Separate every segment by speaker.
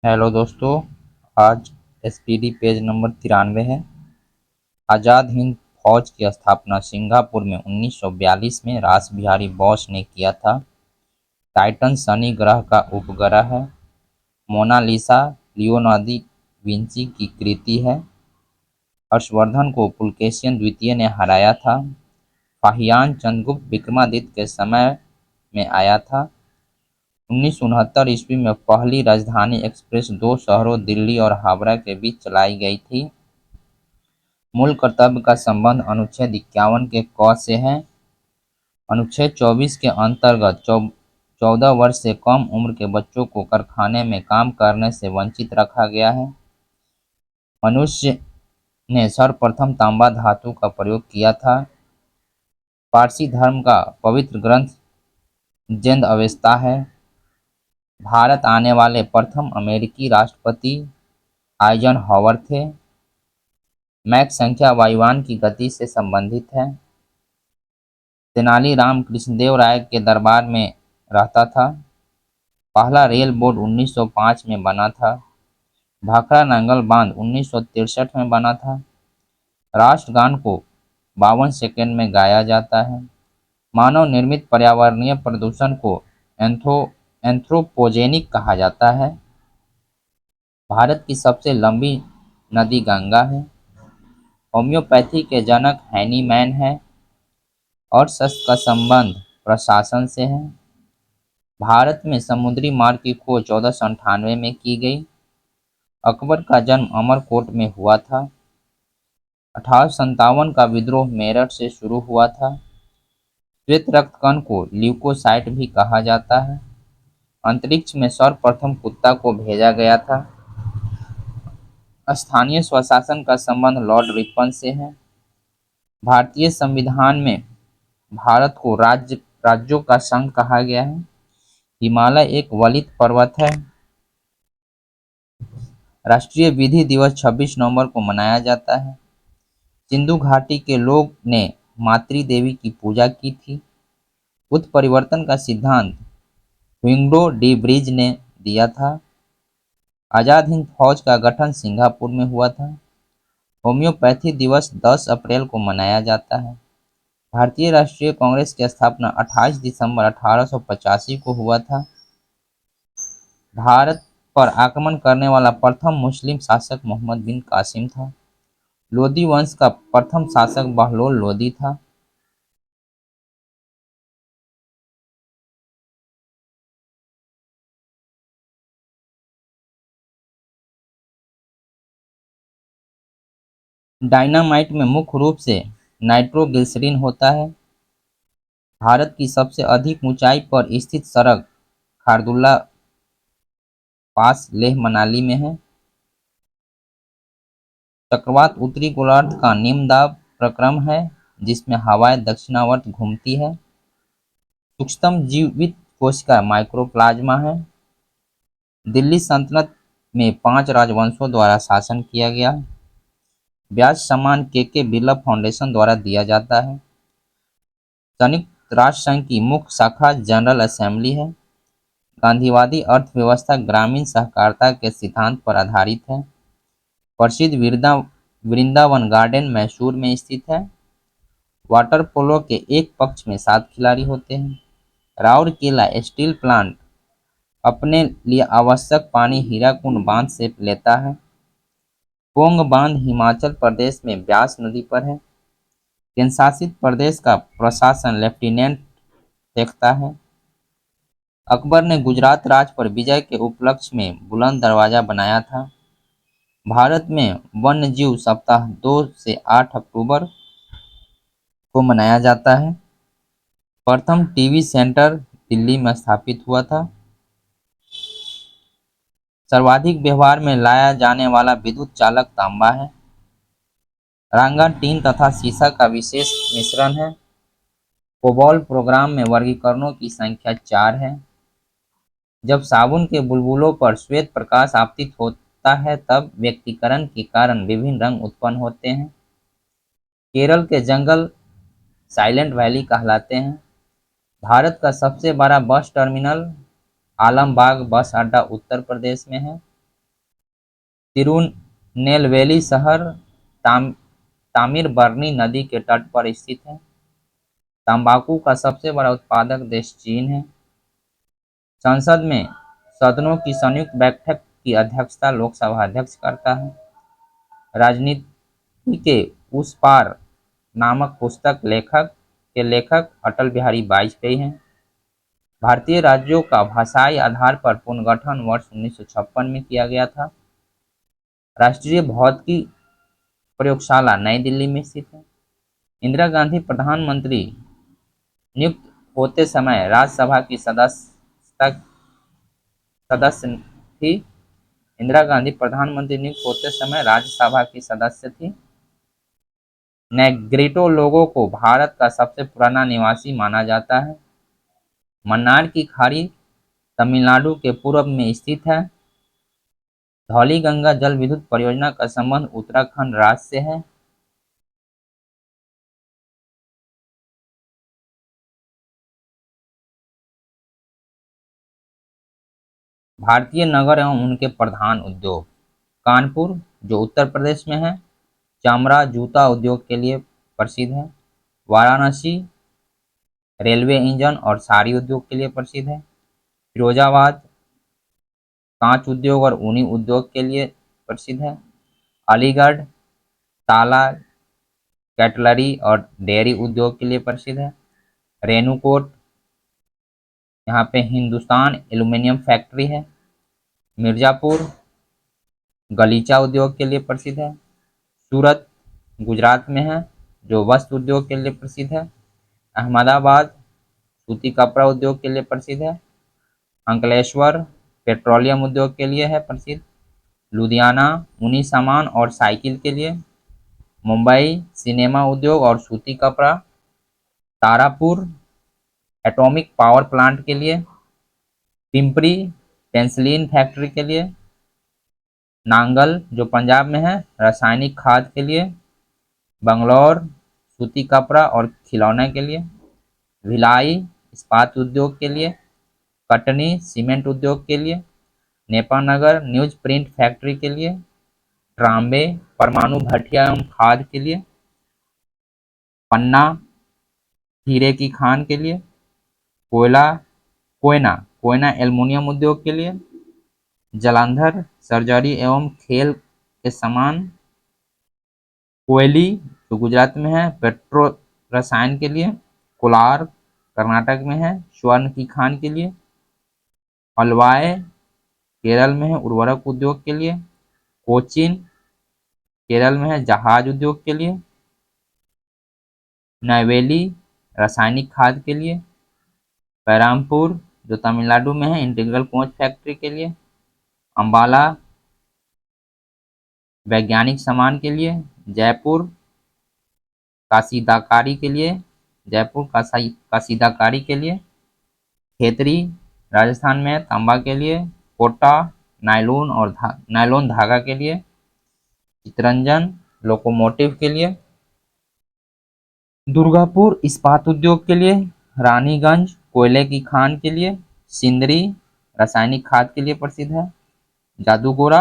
Speaker 1: Hello दोस्तों। आज SPD page number 93 है। आज़ाद हिंद फौज की स्थापना सिंगापुर में 1942 में रास बिहारी बोस ने किया था। टाइटन शनि ग्रह का उपग्रह है। मोनालिसा लियोनार्दो विंची की कृति है। हर्षवर्धन को पुलकेशिन द्वितीय ने हराया था। फाहियान चंद्रगुप्त विक्रमादित्य के समय में आया था। 1969 ईस्वी में पहली राजधानी एक्सप्रेस दो शहरों दिल्ली और हावड़ा के बीच चलाई गई थी। मूल कर्तव्य का संबंध अनुच्छेद 51 के क से है। अनुच्छेद 24 के अंतर्गत 14 वर्ष से कम उम्र के बच्चों को कारखाने में काम करने से वंचित रखा गया है। मनुष्य ने सर्वप्रथम तांबा धातु का प्रयोग किया था। पारसी धर्म का पवित्र ग्रंथ जिंद अवेस्ता है। भारत आने वाले प्रथम अमेरिकी राष्ट्रपति आइजनहॉवर थे। मैक संख्या वायुयान की गति से संबंधित है। तेनालीराम कृष्णदेव राय के दरबार में रहता था। पहला रेल बोर्ड 1905 में बना था। भाखड़ा नांगल बांध 1963 में बना था। राष्ट्रगान को 52 सेकंड में गाया जाता है। मानव निर्मित पर्यावरणीय प्रदूषण को एंथ्रोपोजेनिक कहा जाता है। भारत की सबसे लंबी नदी गंगा है। होम्योपैथी के जनक हैनीमैन है और शस्त्र का संबंध प्रशासन से है। भारत में समुद्री मार्ग की खोज 1498 में की गई। अकबर का जन्म अमरकोट में हुआ था। 1857 का विद्रोह मेरठ से शुरू हुआ था। श्वेत रक्त कण को ल्यूकोसाइट भी कहा जाता है। अंतरिक्ष में सर्वप्रथम कुत्ता को भेजा गया था। स्थानीय स्वशासन का संबंध लॉर्ड रिपन से है। भारतीय संविधान में भारत को राज्यों का संघ कहा गया है। हिमालय एक वलित पर्वत है। राष्ट्रीय विधि दिवस 26 नवंबर को मनाया जाता है। सिंधु घाटी के लोग ने मातृ देवी की पूजा की थी। उत्परिवर्तन का सिद्धांत विंगडो डी ब्रिज ने दिया था। आजाद हिंद फौज का गठन सिंगापुर में हुआ था। होम्योपैथी दिवस 10 अप्रैल को मनाया जाता है। भारतीय राष्ट्रीय कांग्रेस की स्थापना 28 दिसंबर 1885 को हुआ था। भारत पर आक्रमण करने वाला प्रथम मुस्लिम शासक मोहम्मद बिन कासिम था। लोदी वंश का प्रथम शासक बहलोल लोदी था। डायनामाइट में मुख्य रूप से नाइट्रोग्लिसरीन होता है। भारत की सबसे अधिक ऊंचाई पर स्थित सड़क खारदुल्ला पास लेह मनाली में है। चक्रवात उत्तरी गोलार्ध का निम्न दाब प्रक्रम है जिसमें हवाएं दक्षिणावर्त घूमती है। सूक्ष्मतम जीवित कोशिका माइक्रोप्लाज्मा है। दिल्ली सल्तनत में 5 राजवंशों द्वारा शासन किया गया। ब्याज सम्मान के बिरला फाउंडेशन द्वारा दिया जाता है। संयुक्त राष्ट्र संघ की मुख्य शाखा जनरल असेंबली है। गांधीवादी अर्थव्यवस्था ग्रामीण सहकारिता के सिद्धांत पर आधारित है। प्रसिद्ध वृंदावन गार्डन मैसूर में स्थित है। वाटर पोलो के एक पक्ष में 7 खिलाड़ी होते हैं। राउरकेला स्टील प्लांट अपने लिए आवश्यक पानी हीराकुंड बांध से लेता है। पोंग बांध हिमाचल प्रदेश में ब्यास नदी पर है। केंद्र शासित प्रदेश का प्रशासन लेफ्टिनेंट देखता है। अकबर ने गुजरात राज्य पर विजय के उपलक्ष्य में बुलंद दरवाजा बनाया था। भारत में वन्यजीव सप्ताह 2 से 8 अक्टूबर को मनाया जाता है। प्रथम टीवी सेंटर दिल्ली में स्थापित हुआ था। सर्वाधिक व्यवहार में लाया जाने वाला विद्युत चालक तांबा है। रांगा टीन तथा सीसा का विशेष मिश्रण है। कोबॉल प्रोग्राम में वर्गीकरणों की संख्या 4 है। जब साबुन के बुलबुलों पर श्वेत प्रकाश आपतित होता है तब व्यक्तीकरण के कारण विभिन्न रंग उत्पन्न होते हैं। केरल के जंगल साइलेंट वैली कहलाते हैं। भारत का सबसे बड़ा बस टर्मिनल आलमबाग बस अड्डा उत्तर प्रदेश में है। तिरुनेलवेली शहर तामीरबरनी नदी के तट पर स्थित है। तंबाकू का सबसे बड़ा उत्पादक देश चीन है। संसद में सदनों की संयुक्त बैठक की अध्यक्षता लोकसभा अध्यक्ष करता है। राजनीति के उस पार नामक पुस्तक के लेखक अटल बिहारी वाजपेयी हैं। भारतीय राज्यों का भाषाई आधार पर पुनर्गठन वर्ष 1956 में किया गया था। राष्ट्रीय भौतिकी प्रयोगशाला नई दिल्ली में स्थित है। इंदिरा गांधी प्रधानमंत्री नियुक्त होते समय राज्यसभा की सदस्य थी। इंदिरा गांधी प्रधानमंत्री नियुक्त होते समय राज्यसभा की सदस्य थी। नेग्रिटो लोगों को भारत का सबसे पुराना निवासी माना जाता है। मन्नार की खाड़ी तमिलनाडु के पूर्व में स्थित है। धौलीगंगा जल विद्युत परियोजना का संबंध उत्तराखंड राज्य से है। भारतीय नगर एवं उनके प्रधान उद्योग। कानपुर जो उत्तर प्रदेश में है, चमड़ा जूता उद्योग के लिए प्रसिद्ध है। वाराणसी रेलवे इंजन और साड़ी उद्योग के लिए प्रसिद्ध है। फिरोजाबाद कांच उद्योग और ऊनी उद्योग के लिए प्रसिद्ध है। अलीगढ़ ताला कैटलरी और डेयरी उद्योग के लिए प्रसिद्ध है। रेणुकूट यहाँ पे हिंदुस्तान एल्यूमिनियम फैक्ट्री है। मिर्जापुर गलीचा उद्योग के लिए प्रसिद्ध है। सूरत गुजरात में है, जो वस्त्र उद्योग के लिए प्रसिद्ध है। अहमदाबाद सूती कपड़ा उद्योग के लिए प्रसिद्ध है। अंकलेश्वर पेट्रोलियम उद्योग के लिए है प्रसिद्ध। लुधियाना ऊनी सामान और साइकिल के लिए। मुंबई सिनेमा उद्योग और सूती कपड़ा। तारापुर एटॉमिक पावर प्लांट के लिए। पिंपरी पेंसिलिन फैक्ट्री के लिए। नांगल जो पंजाब में है रासायनिक खाद के लिए। बंगलौर सूती कपड़ा और खिलौने के लिए। भिलाई इस्पात उद्योग के लिए। कटनी सीमेंट उद्योग के लिए। नेपानगर न्यूज प्रिंट फैक्ट्री के लिए। ट्राम्बे परमाणु भट्टिया एवं खाद के लिए। पन्ना हीरे की खान के लिए। कोयना कोयना एल्युमिनियम उद्योग के लिए। जालंधर सर्जरी एवं खेल के सामान। कोयली जो गुजरात में है पेट्रो रसायन के लिए। कोलार कर्नाटक में है स्वर्ण की खान के लिए। अलवाय केरल में है उर्वरक उद्योग के लिए। कोचीन केरल में है जहाज उद्योग के लिए। नैवेली रासायनिक खाद के लिए। पेरामपुर जो तमिलनाडु में है इंटीग्रल कोच फैक्ट्री के लिए। अंबाला वैज्ञानिक सामान के लिए। जयपुर कासीदाकारी के लिए। कासीदाकारी के लिए। खेतरी राजस्थान में तांबा के लिए। कोटा नायलॉन धागा के लिए। चितरंजन लोकोमोटिव के लिए। दुर्गापुर इस्पात उद्योग के लिए। रानीगंज कोयले की खान के लिए। सिंदरी रासायनिक खाद के लिए प्रसिद्ध है। जादूगोड़ा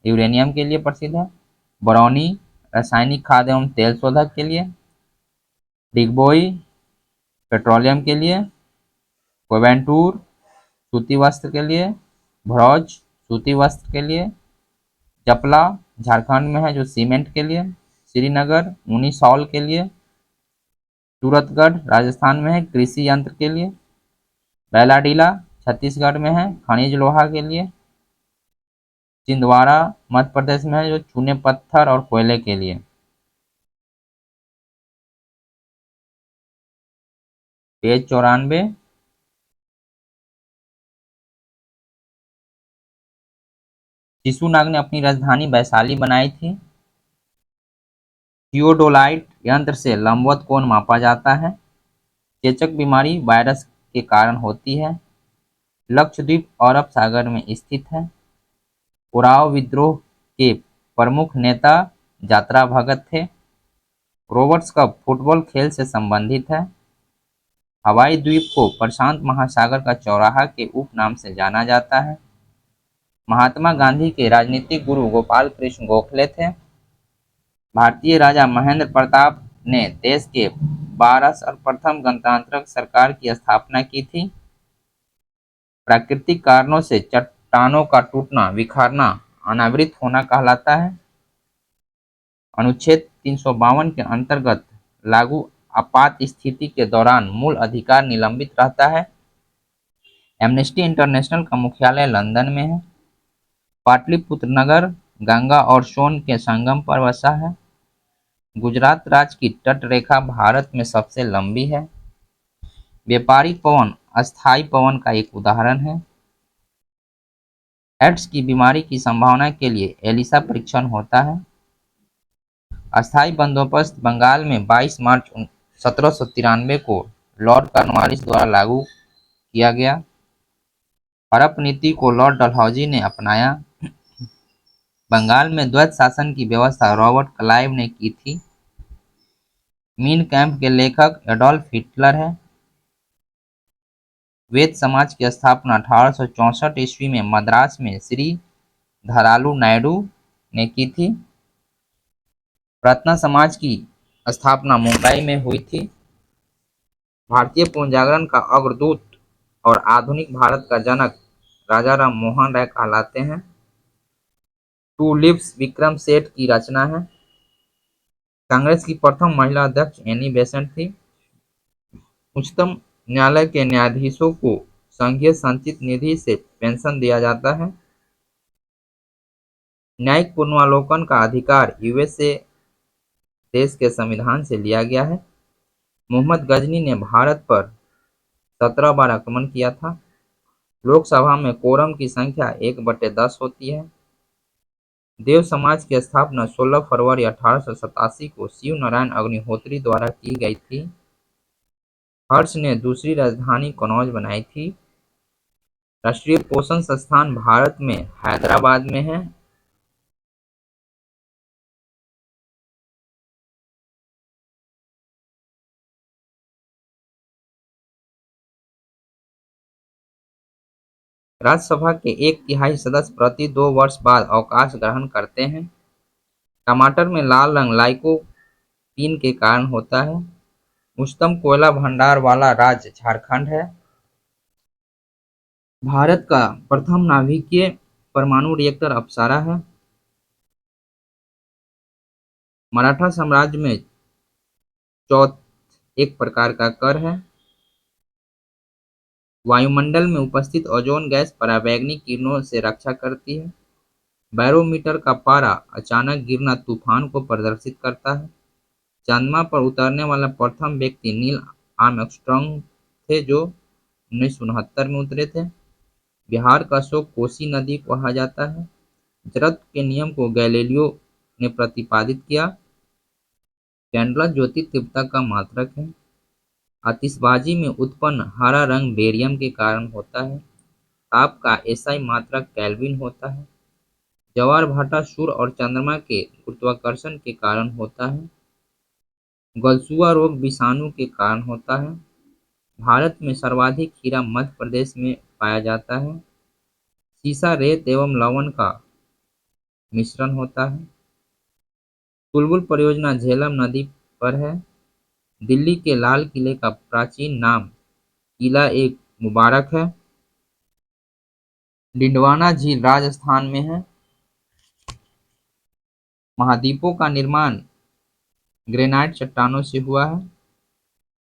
Speaker 1: यूरेनियम के लिए प्रसिद्ध है। बरौनी रासायनिक खाद एवं तेल शोधक के लिए। डिगबोई पेट्रोलियम के लिए। कोयम्बटूर सूती वस्त्र के लिए। भरौज सूती वस्त्र के लिए। चपला झारखंड में है जो सीमेंट के लिए। श्रीनगर ऊनी शॉल के लिए। सूरतगढ़ राजस्थान में है कृषि यंत्र के लिए। बैलाडीला छत्तीसगढ़ में है खनिज लोहा के लिए। छिंदवाड़ा मध्य प्रदेश में है जो चूने पत्थर और कोयले के लिए। पेज 94। शिशुनाग ने अपनी राजधानी वैशाली बनाई थी। थियोडोलाइट यंत्र से लंबवत कोण मापा जाता है। चेचक बीमारी वायरस के कारण होती है। लक्षद्वीप अरब सागर में स्थित है। उराव विद्रोह के प्रमुख नेता यात्रा भगत थे। रोवर्स कप फुटबॉल खेल से संबंधित है। हवाई द्वीप को प्रशांत महासागर का चौराहा के उपनाम से जाना जाता है। महात्मा गांधी के राजनीतिक गुरु गोपाल कृष्ण गोखले थे। भारतीय राजा महेंद्र प्रताप ने देश के 12 सर्वप्रथम गणतांत्रिक सरकार की स्थापना की थी। प्राकृतिक कारणों से चट्टानों का टूटना, बिखरना, अनावृत होना कहलाता है। अनुच्छेद 352 के अंतर्गत लागू आपात स्थिति के दौरान मूल अधिकार निलंबित रहता है। एमनेस्टी इंटरनेशनल का मुख्यालय लंदन में है। पाटलिपुत्र नगर गंगा और सोन के संगम पर बसा है। गुजरात राज्य की तट रेखा भारत में सबसे लंबी है। व्यापारिक पवन अस्थायी पवन का एक उदाहरण है। एड्स की बीमारी की संभावना के लिए एलिसा परीक्षण होता है। अस्थायी बंदोबस्त बंगाल में 22 मार्च 1793 को लॉर्ड कॉर्नवालिस द्वारा लागू किया गया। हड़प नीति को लॉर्ड डलहौजी ने अपनाया। बंगाल में द्वैत शासन की व्यवस्था रॉबर्ट क्लाइव ने की थी। मीन कैंप के लेखक एडोल्फ हिटलर है। वेद समाज की स्थापना 1864 ईस्वी में मद्रास में श्री धरालू नायडू ने की थी। प्रार्थना समाज की स्थापना मुंबई में हुई थी। भारतीय पुनर्जागरण का अग्रदूत और आधुनिक भारत का जनक राजा राम मोहन राय कहलाते हैं। टू लिव्स विक्रम सेठ की रचना है। कांग्रेस की प्रथम महिला अध्यक्ष एनी बेसेंट थी। उच्चतम न्यायालय के न्यायाधीशों को संघीय संचित निधि से पेंशन दिया जाता है। न्यायिक पुनर्वलोकन का अधिकार यूएसए देश के संविधान से लिया गया है। मोहम्मद गजनी ने भारत पर 17 बार आक्रमण किया था। लोकसभा में कोरम की संख्या 1/10 होती है। देव समाज की स्थापना 16 फरवरी 1887 को शिव नारायण अग्निहोत्री द्वारा की गई थी। हर्ष ने दूसरी राजधानी कन्नौज बनाई थी। राष्ट्रीय पोषण संस्थान भारत में हैदराबाद में है। राज्यसभा के 1/3 सदस्य प्रति 2 वर्ष बाद अवकाश ग्रहण करते हैं। टमाटर में लाल रंग लाइकोपीन के कारण होता है। उच्चतम कोयला भंडार वाला राज्य झारखंड है। भारत का प्रथम नाभिकीय परमाणु रिएक्टर अप्सरा है। मराठा साम्राज्य में चौथ एक प्रकार का कर है। वायुमंडल में उपस्थित ओजोन गैस पराबैंगनी किरणों से रक्षा करती है। बैरोमीटर का पारा अचानक गिरना तूफान को प्रदर्शित करता है। चंद्रमा पर उतरने वाला प्रथम व्यक्ति नील आर्मस्ट्रांग थे, जो 1969 में उतरे थे। बिहार का अशोक कोसी नदी कहा जाता है। जड़त्व के नियम को गैलीलियो ने प्रतिपादित किया। कैंडला ज्योति तीव्रता का मात्रक है। आतिशबाजी में उत्पन्न हरा रंग बेरियम के कारण होता है। ताप का एसआई मात्रक केल्विन होता है। ज्वार भाटा सूर्य और चंद्रमा के गुरुत्वाकर्षण के कारण होता है। गलसुआ रोग विषाणु के कारण होता है। भारत में सर्वाधिक हीरा मध्य प्रदेश में पाया जाता है। सीसा रेत एवं लवण का मिश्रण होता है। बुलबुल परियोजना झेलम नदी पर है। दिल्ली के लाल किले का प्राचीन नाम किला एक मुबारक है। डिंडवाना झील राजस्थान में है। महाद्वीपों का निर्माण ग्रेनाइट चट्टानों से हुआ है।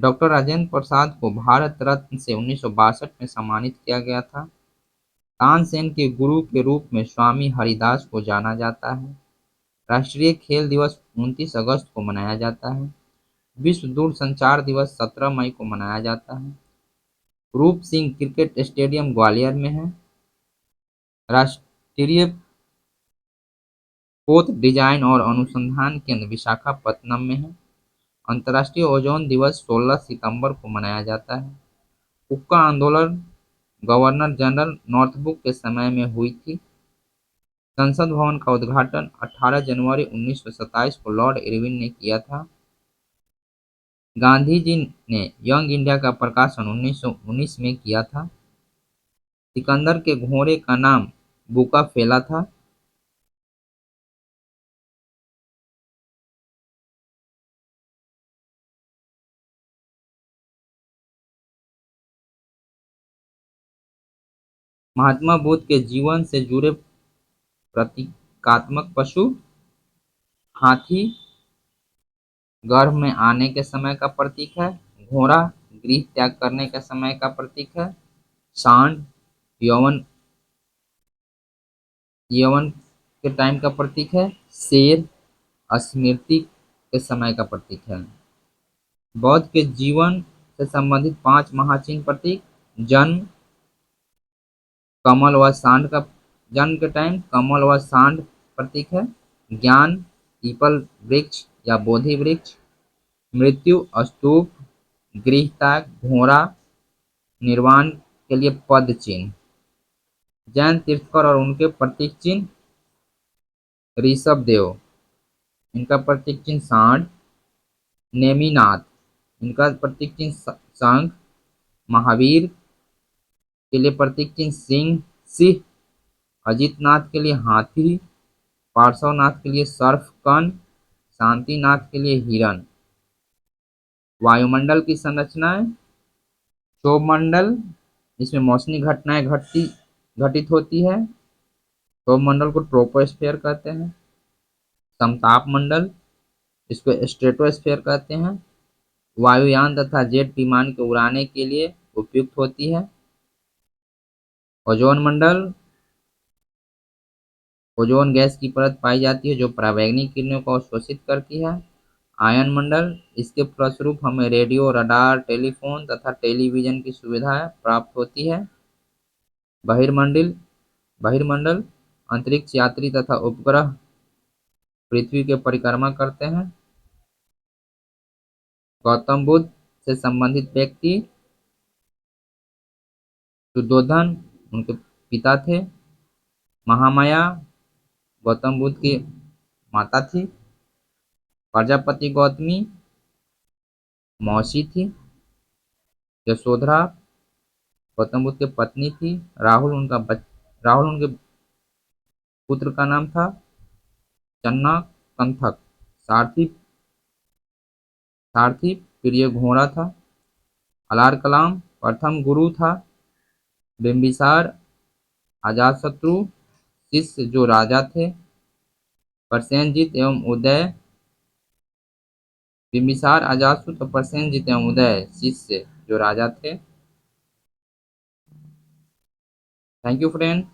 Speaker 1: डॉक्टर राजेंद्र प्रसाद को भारत रत्न से 1962 में सम्मानित किया गया था। तानसेन के गुरु के रूप में स्वामी हरिदास को जाना जाता है। राष्ट्रीय खेल दिवस 29 अगस्त को मनाया जाता है। विश्व दूरसंचार दिवस 17 मई को मनाया जाता है। रूप सिंह क्रिकेट स्टेडियम ग्वालियर में है। राष्ट्रीय पोत डिजाइन और अनुसंधान केंद्र विशाखापत्तनम में है। अंतर्राष्ट्रीय ओजोन दिवस 16 सितंबर को मनाया जाता है। हुक्का आंदोलन गवर्नर जनरल नॉर्थब्रुक के समय में हुई थी। संसद भवन का उद्घाटन 18 जनवरी 1927 को लॉर्ड इरविन ने किया था। गांधी जी ने यंग इंडिया का प्रकाशन 1919 में किया था। सिकंदर के घोड़े का नाम बुका फैला था। महात्मा बुद्ध के जीवन से जुड़े प्रतीकात्मक पशु। हाथी गर्भ में आने के समय का प्रतीक है। घोड़ा गृह त्याग करने के समय का प्रतीक है। सांड यौवन यौवन के टाइम का प्रतीक है। शेर स्मृति के समय का प्रतीक है। बौद्ध के जीवन से संबंधित 5 महाचिन्ह प्रतीक। जन्म कमल व सांड का जन्म के टाइम कमल व सांड प्रतीक है। ज्ञान पीपल वृक्ष या बोधि वृक्ष। मृत्यु स्तूप गृह त्याग घोड़ा निर्वाण के लिए पद चिन्ह। जैन तीर्थकर और उनके प्रतीक चिन्ह। ऋषभ देव इनका प्रतीक चिन्ह सांड। नेमिनाथ इनका प्रतीक चिन्ह शंख। महावीर के लिए प्रतीक चिन्ह सिंह। अजितनाथ के लिए हाथी। पार्श्वनाथ के लिए सर्पकन। शांतिनाथ के लिए हिरण। वायुमंडल की संरचनाएं। क्षोभमंडल इसमें मौसमी घटनाएं घटित होती है। क्षोभमंडल को ट्रोपोस्फेयर कहते हैं। समताप मंडल इसको स्ट्रेटोस्फेयर कहते हैं। वायुयान तथा जेट विमान को उड़ाने के लिए उपयुक्त होती है। ओजोन मंडल ओजोन गैस की परत पाई जाती है जो पराबैंगनी किरणों को अवशोषित करती है। आयन मंडल इसके फलस्वरूप हमें रेडियो रडार टेलीफोन तथा टेलीविजन की सुविधा प्राप्त होती है। बहिर्मंडल बहिर्मंडल अंतरिक्ष यात्री तथा उपग्रह पृथ्वी के परिक्रमा करते हैं। गौतम बुद्ध से संबंधित व्यक्ति शुद्धोधन उनके पिता थे। महामाया गौतम बुद्ध की माता थी। प्रजापति गौतमी मौसी थी। यशोधरा गौतम बुद्ध की पत्नी थी। राहुल उनके पुत्र का नाम था। चन्ना कंथक सारथी सारथी प्रिय घोड़ा था। अलार कलाम प्रथम गुरु था। बिंबिसार अजातशत्रु शिष्य जो राजा थे। प्रसेनजीत एवं उदय बिंबिसार अजातशत्रु प्रसेनजीत एवं उदय शिष्य जो राजा थे। Thank you friend.